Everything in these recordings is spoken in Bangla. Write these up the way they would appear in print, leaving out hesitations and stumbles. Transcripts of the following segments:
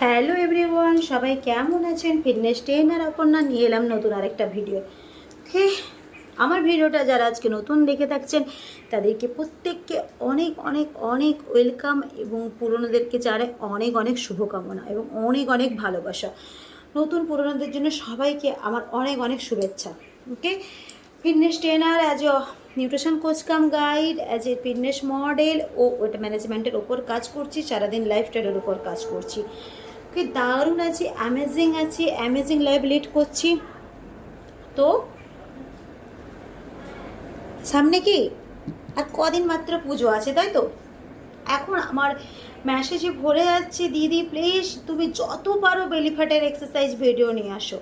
হ্যালো এভরিওয়ান, সবাই কেমন আছেন? ফিটনেস ট্রেনার অপর্ণা নিয়ে এলাম নতুন আরেকটা ভিডিও। ওকে, আমার ভিডিওটা যারা আজকে নতুন দেখে থাকছেন তাদেরকে প্রত্যেককে অনেক অনেক অনেক ওয়েলকাম এবং পুরনোদেরকে যারা অনেক অনেক শুভকামনা এবং অনেক অনেক ভালোবাসা। নতুন পুরনোদের জন্য সবাইকে আমার অনেক অনেক শুভেচ্ছা। Okay, fitness trainer as a nutrition coach cum guide, as a fitness model ও ওয়েট ম্যানেজমেন্টের ওপর কাজ করছি, সারাদিন লাইফস্টাইলের ওপর কাজ করছি। ওকে, দারুণ আছে, অ্যামেজিং লাইফ লিড করছি। তো সামনে কি আর কদিন মাত্র পুজো আছে, তাই তো? এখন আমার মেসেজে ভরে যাচ্ছে, দিদি প্লিজ তুমি যত পারো বেলি ফ্যাটের এক্সারসাইজ ভিডিও নিয়ে আসো।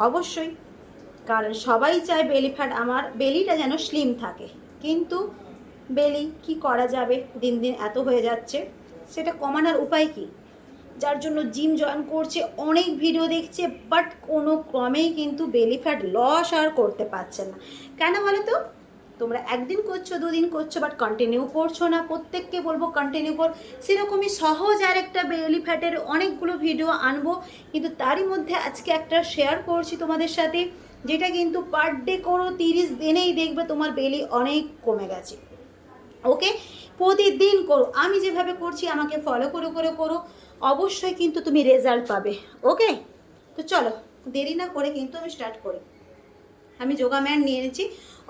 অবশ্যই, কারণ সবাই চায় বেলি ফ্যাট, আমার বেলিটা যেন স্লিম থাকে। কিন্তু বেলি কি করা যাবে, দিন দিন এত হয়ে যাচ্ছে, সেটা কমানোর উপায় কি? যার জন্য জিম জয়েন করছে, অনেক ভিডিও দেখছে, বাট কোনো ক্রমেই কিন্তু বেলি ফ্যাট লস আর করতে পারছে না। কেন বলো তো? তোমরা একদিন করছো, দুদিন করছো, বাট কন্টিনিউ করছো না। প্রত্যেককে বলবো কন্টিনিউ কর। সেরকমই সহজ আর একটা বেলি ফ্যাটের অনেকগুলো ভিডিও আনবো, কিন্তু তারই মধ্যে আজকে একটা শেয়ার করছি তোমাদের সাথে, যেটা কিন্তু পার ডে করো, 30 দিনেই দেখবে তোমার বেলি অনেক কমে গেছে। ওকে, প্রতিদিন করো, আমি যেভাবে করছি আমাকে ফলো করো, অবশ্যই কিন্তু তুমি রেজাল্ট পাবে। ওকে, তো চলো দেরি না করে কিন্তু আমি স্টার্ট করি। আমি যোগা ম্যাট নিয়ে এনেছি।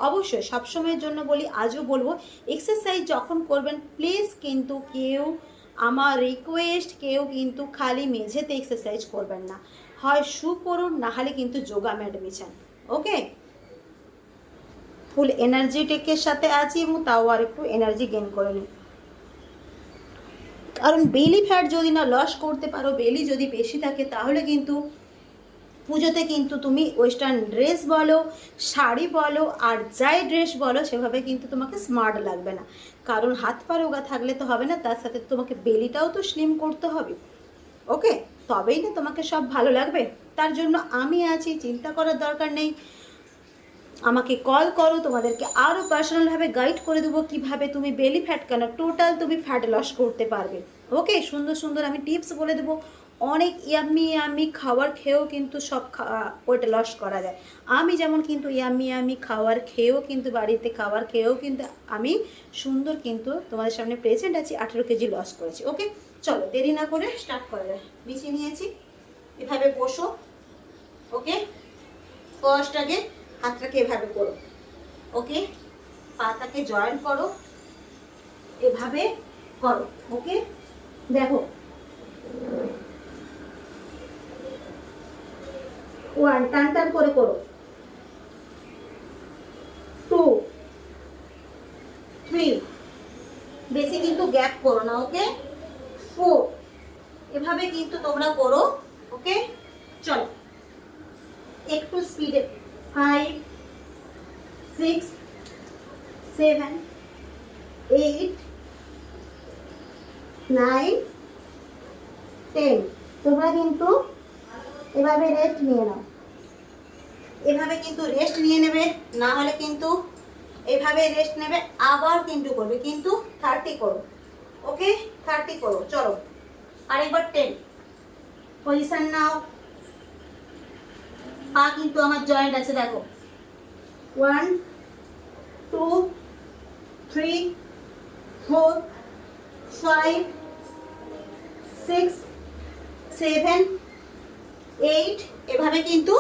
অবশ্যই সবসময়ের জন্য বলি, আজও বলবো, এক্সারসাইজ যখন করবেন প্লিজ কিন্তু কেউ, আমার রিকোয়েস্ট, কেউ কিন্তু খালি মেঝেতে এক্সারসাইজ করবেন না। হয় শু করুন, না হলে কিন্তু যোগা ম্যাট বিছান। ওকে, ফুল এনার্জেটিকের সাথে আছি এবং তাও আর একটু এনার্জি গেইন করে নিই। কারণ বেলি ফ্যাট যদি না লস করতে পারো, বেলি যদি বেশি থাকে, তাহলে কিন্তু পুজোতে কিন্তু তুমি ওয়েস্টার্ন ড্রেস বলো, শাড়ি বলো, আর যাই ড্রেস বলো, সেভাবে কিন্তু তোমাকে স্মার্ট লাগবে না। কারণ হাত পা রোগা থাকলে তো হবে না, তার সাথে তোমাকে বেলিটাও তো স্লিম করতে হবে। ওকে, তবেই না তোমাকে সব ভালো লাগবে। তার জন্য আমি আছি, চিন্তা করার দরকার নেই। আমাকে কল করো, তোমাদেরকে আরও পার্সোনালভাবে গাইড করে দেবো কীভাবে তুমি বেলি ফ্যাট কেন টোটাল তুমি ফ্যাট লস করতে পারবে। ওকে, সুন্দর সুন্দর আমি টিপস বলে দেবো। অনেক ইয়াম্মি খাবার খেয়েও কিন্তু সব ওয়েট লস করা যায়। আমি যেমন কিন্তু ইয়াম্মি খাবার খেয়েও কিন্তু, বাড়িতে খাবার খেয়েও কিন্তু আমি সুন্দর কিন্তু তোমাদের সামনে প্রেজেন্ট আছি, 18 কেজি লস করেছি। ওকে, চলো দেরি না করে স্টার্ট করা যায়। বিছিয়ে নিয়েছি, এভাবে বসো। ওকে, ফার্স্ট আগে হাতটাকে এভাবে করো। ওকে, পাটাকে জয়েন করো, এভাবে করো। ওকে, দেখো, 1 টান করে করো, 2, 3, বেশি কিন্তু গ্যাপ করো না। ওকে, 4, এভাবে কিন্তু তোমরা করো। ওকে, চলো একটু স্পিডে, 5, 6, 7, 8, 9, 10। তোমরা কিন্তু এভাবে রেস্ট নিয়ে নাও, এভাবে কিন্তু রেস্ট নিয়ে নেবে, না হলে কিন্তু এভাবে রেস্ট নেবে, আবার কিন্তু করবে, কিন্তু 30 করো। ওকে, 30 করো। চলো আরেকবার 10, পজিশন নাও। পা কিন্তু আমার জয়েন্ট আছে, দেখো, 1, 2, 3, 4, 5, 6, 7, 8, এভাবে কিন্তু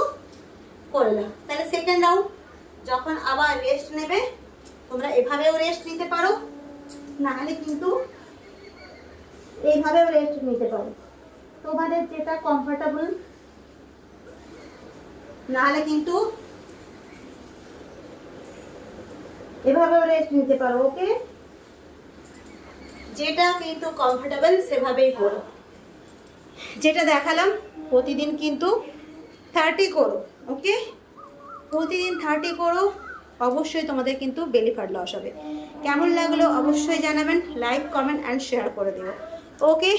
করলাম। তাহলে সেকেন্ড রাউন্ড যখন আবার রেস্ট নেবে, তোমরা এভাবেও রেস্ট নিতে পারো, না হলে কিন্তু এইভাবেও রেস্ট নিতে পারো, তোমাদের যেটা কমফোর্টেবল। না হলে কিন্তু এভাবেও রেস্ট নিতে পারো। ওকে, যেটা কিন্তু কমফোর্টেবল সেভাবেই করো। যেটা দেখালাম প্রতিদিন কিন্তু 30 করো। ওকে, প্রতিদিন 30 করো, অবশ্যই তোমাদের কিন্তু বেলি ফ্যাট লস হবে। কেমন লাগলো অবশ্যই জানাবেন, লাইক কমেন্ট অ্যান্ড শেয়ার করে দেবো। ওকে,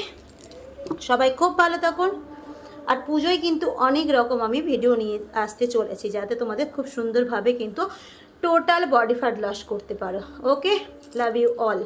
সবাই খুব ভালো থাকুন। আর পুজোয় কিন্তু অনেক রকম আমি ভিডিও নিয়ে আসতে চলেছি, যাতে তোমাদের খুব সুন্দরভাবে কিন্তু টোটাল বডি ফ্যাট লস করতে পারো। ওকে, লাভ ইউ অল।